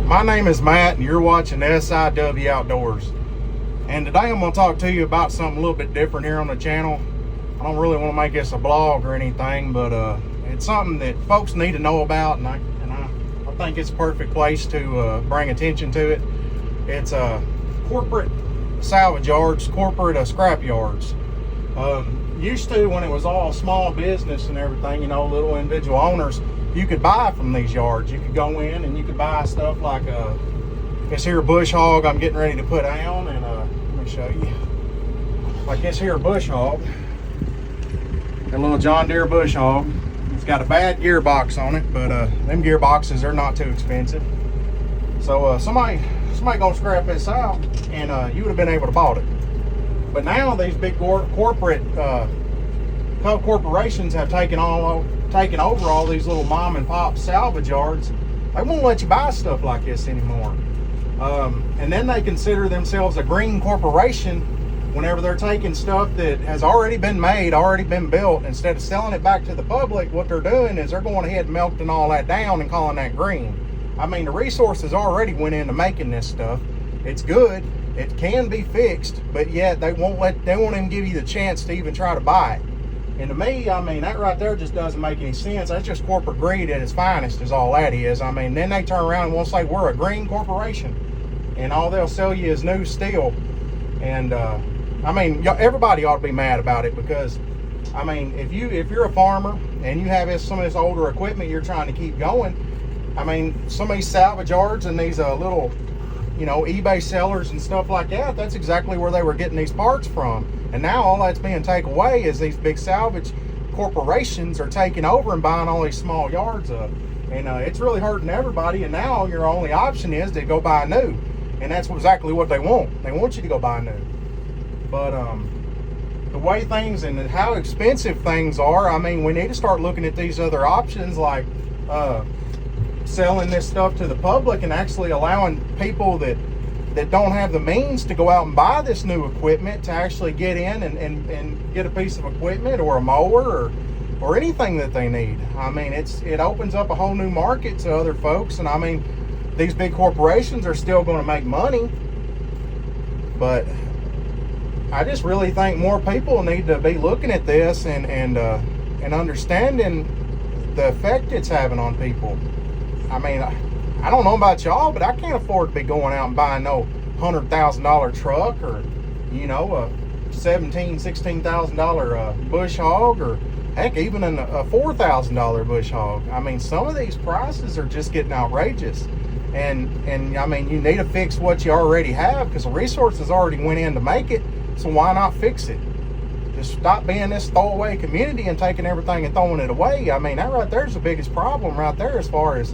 My name is Matt and you're watching SIW Outdoors. And today I'm going to talk to you about something a little bit different here on the channel. I don't really want to make this a blog or anything, but it's something that folks need to know about, and I think it's a perfect place to bring attention to it. It's corporate salvage yards, corporate scrap yards. Used to, when it was all small business and everything, you know, little individual owners, you could buy from these yards. You could go in and you could buy stuff like this here bush hog I'm getting ready to put down, and let me show you. Like this here bush hog, a little John Deere bush hog. It's got a bad gearbox on it, but them gearboxes are not too expensive. So somebody gonna scrap this out, and you would have been able to bought it. But now these big corporate corporations have taken over all these little mom and pop salvage yards. They won't let you buy stuff like this anymore. And then they consider themselves a green corporation whenever they're taking stuff that has already been made, already been built. Instead of selling it back to the public, what they're doing is they're going ahead and melting all that down and calling that green. I mean, the resources already went into making this stuff. It's good. It can be fixed, but yet they won't even give you the chance to even try to buy it. And to me, I mean, that right there just doesn't make any sense. That's just corporate greed at its finest is all that is. I mean, then they turn around and want to say we're a green corporation, and all they'll sell you is new steel. And I mean, everybody ought to be mad about it, because I mean, if you're a farmer and you have some of this older equipment you're trying to keep going, I mean, some of these salvage yards and these little, you know, eBay sellers and stuff like that, that's exactly where they were getting these parts from. And now all that's being taken away is these big salvage corporations are taking over and buying all these small yards up. And it's really hurting everybody. And now your only option is to go buy new. And that's exactly what they want. They want you to go buy new. But the way things and how expensive things are, I mean, we need to start looking at these other options, like selling this stuff to the public and actually allowing people that don't have the means to go out and buy this new equipment to actually get in and get a piece of equipment or a mower or anything that they need. I mean, it opens up a whole new market to other folks. And I mean, these big corporations are still going to make money, but I just really think more people need to be looking at this and understanding the effect it's having on people. I mean, I don't know about y'all, but I can't afford to be going out and buying no $100,000 truck, or, you know, a $16,000 bush hog, or heck, even a $4,000 bush hog. I mean, some of these prices are just getting outrageous. And I mean, you need to fix what you already have, because the resources already went in to make it. So why not fix it? Just stop being this throwaway community and taking everything and throwing it away. I mean, that right there is the biggest problem right there, as far as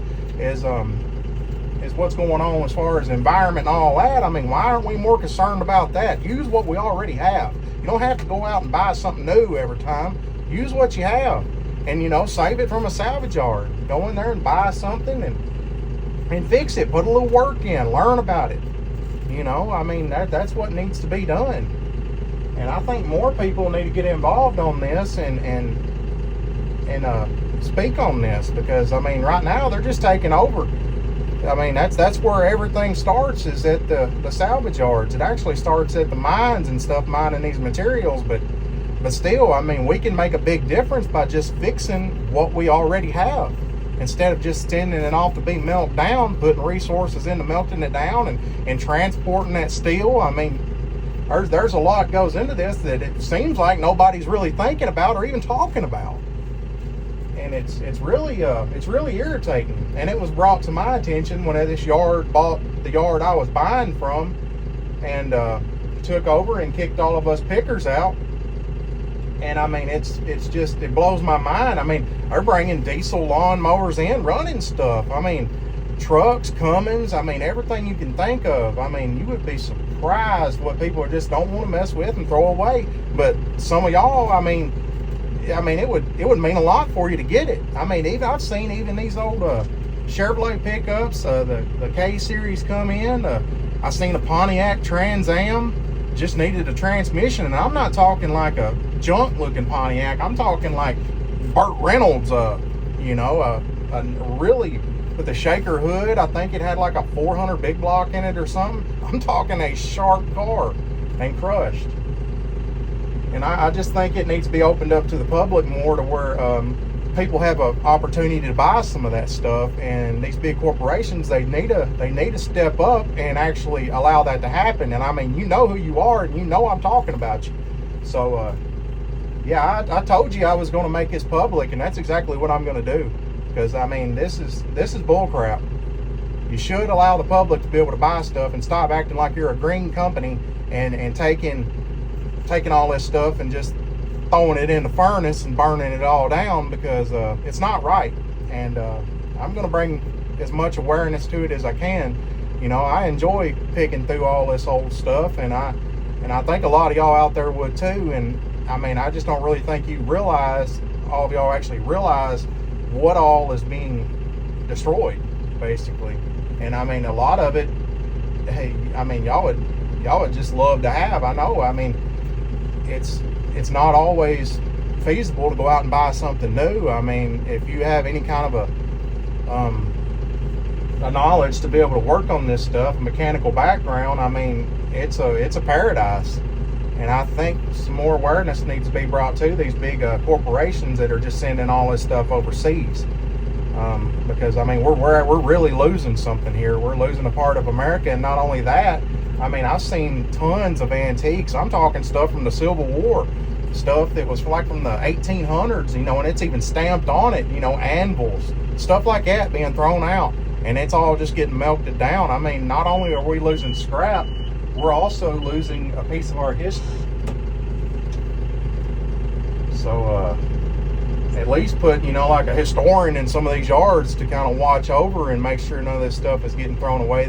what's going on as far as environment and all that. I mean, why aren't we more concerned about that? Use what we already have. You don't have to go out and buy something new every time. Use what you have, and, you know, save it from a salvage yard. Go in there and buy something and fix it. Put a little work in. Learn about it. You know, I mean, that's what needs to be done. And I think more people need to get involved on this and speak on this, because I mean, right now they're just taking over. I mean, that's where everything starts, is at the salvage yards. It actually starts at the mines and stuff, mining these materials, but still, I mean, we can make a big difference by just fixing what we already have, instead of just sending it off to be melted down, putting resources into melting it down and transporting that steel. I mean, there's a lot goes into this that it seems like nobody's really thinking about or even talking about. And it's really irritating. And it was brought to my attention when this yard bought the yard I was buying from, and took over and kicked all of us pickers out. And I mean, it blows my mind. I mean, they're bringing diesel lawn mowers in, running stuff. I mean, trucks, Cummins, I mean, everything you can think of. I mean, you would be surprised what people just don't want to mess with and throw away. But some of y'all, I mean, it would mean a lot for you to get it. I mean, I've seen even these old Chevrolet pickups, the K series come in. I seen a Pontiac Trans Am just needed a transmission, and I'm not talking like a junk looking Pontiac. I'm talking like Burt Reynolds, a really with a shaker hood. I think it had like a 400 big block in it or something. I'm talking a sharp car, and crushed. And I just think it needs to be opened up to the public more, to where people have an opportunity to buy some of that stuff. And these big corporations, they need to step up and actually allow that to happen. And I mean, you know who you are, and you know I'm talking about you. So yeah, I told you I was going to make this public, and that's exactly what I'm going to do. Because I mean, this is bull crap. You should allow the public to be able to buy stuff and stop acting like you're a green company and taking all this stuff and just throwing it in the furnace and burning it all down, because it's not right. And I'm going to bring as much awareness to it as I can. You know, I enjoy picking through all this old stuff, and I think a lot of y'all out there would too. And I mean, I just don't really think all of y'all actually realize what all is being destroyed, basically. And I mean, a lot of it, hey, I mean, y'all would just love to have. I know. I mean, it's not always feasible to go out and buy something new. I mean, if you have any kind of a knowledge to be able to work on this stuff, a mechanical background, I mean, it's a paradise. And I think some more awareness needs to be brought to these big corporations that are just sending all this stuff overseas. Because I mean, we're really losing something here. We're losing a part of America. And not only that, I mean, I've seen tons of antiques. I'm talking stuff from the Civil War, stuff that was like from the 1800s, you know, and it's even stamped on it, you know, anvils, stuff like that being thrown out, and it's all just getting melted down. I mean, not only are we losing scrap, we're also losing a piece of our history. So at least put, you know, like a historian in some of these yards to kind of watch over and make sure none of this stuff is getting thrown away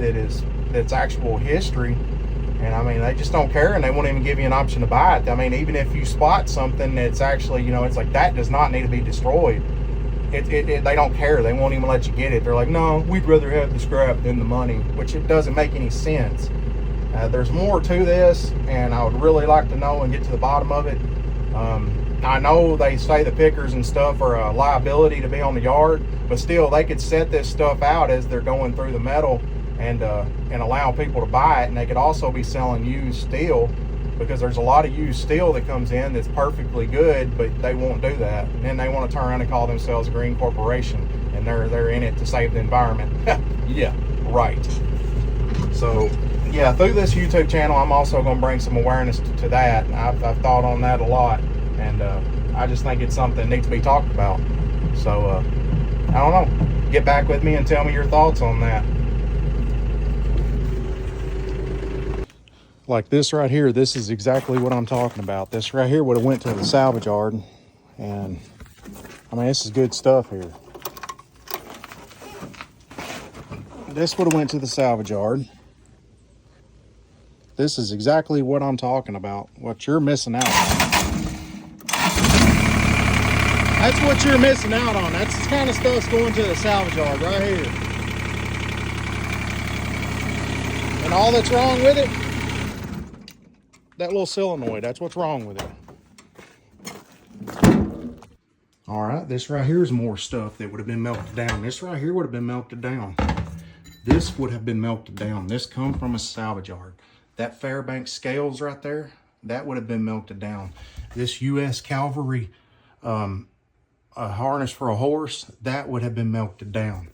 that's actual history. And I mean, they just don't care, and they won't even give you an option to buy it. I mean, even if you spot something that's actually, you know, it's like, that does not need to be destroyed, they don't care. They won't even let you get it. They're like, no, we'd rather have the scrap than the money, which it doesn't make any sense. There's more to this, and I would really like to know and get to the bottom of it. I know they say the pickers and stuff are a liability to be on the yard, but still, they could set this stuff out as they're going through the metal and allow people to buy it. And they could also be selling used steel, because there's a lot of used steel that comes in that's perfectly good, but they won't do that. And then they want to turn around and call themselves a green corporation, and they're in it to save the environment. Yeah, right. So yeah, through this YouTube channel, I'm also going to bring some awareness to that. I've thought on that a lot, and I just think it's something that needs to be talked about. So I don't know, get back with me and tell me your thoughts on that. Like this right here, this is exactly what I'm talking about. This right here would have went to the salvage yard, and I mean, this is good stuff here. This would have went to the salvage yard. This is exactly what I'm talking about, what you're missing out on. That's what you're missing out on. That's the kind of stuff's going to the salvage yard right here. And all that's wrong with it, that little solenoid, that's what's wrong with it. All right, this right here is more stuff that would have been melted down. This right here would have been melted down. This would have been melted down. This come from a salvage yard. That Fairbanks scales right there, that would have been melted down. This U.S. Cavalry a harness for a horse, that would have been melted down.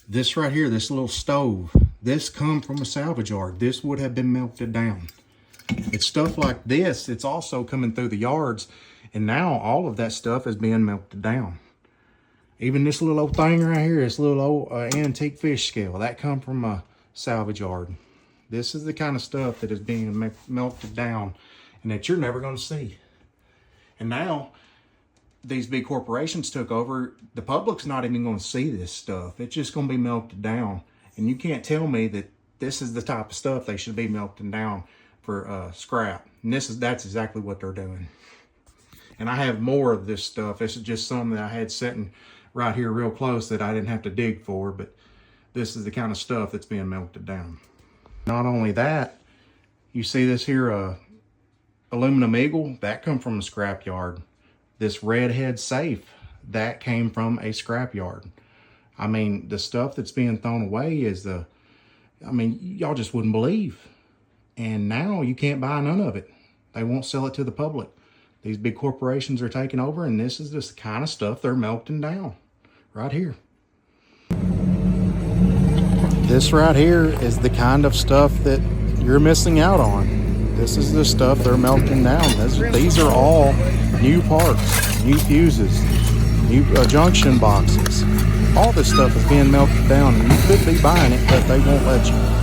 This right here, this little stove, this come from a salvage yard. This would have been melted down. It's stuff like this. It's also coming through the yards, and now all of that stuff is being melted down. Even this little old thing right here, this little old antique fish scale, that come from a salvage yard. This is the kind of stuff that is being melted down and that you're never going to see. And now these big corporations took over. The public's not even going to see this stuff. It's just going to be melted down. And you can't tell me that this is the type of stuff they should be melting down for scrap. And that's exactly what they're doing. And I have more of this stuff. This is just some that I had sitting right here real close that I didn't have to dig for, but this is the kind of stuff that's being melted down. Not only that, you see this here aluminum eagle, that come from a scrap yard. This redhead safe, that came from a scrap yard. I mean, the stuff that's being thrown away is y'all just wouldn't believe. And now you can't buy none of it. They won't sell it to the public. These big corporations are taking over, and this is just the kind of stuff they're melting down right here. This right here is the kind of stuff that you're missing out on. This is the stuff they're melting down. These are all new parts, new fuses, new junction boxes. All this stuff is being melted down, and you could be buying it, but they won't let you.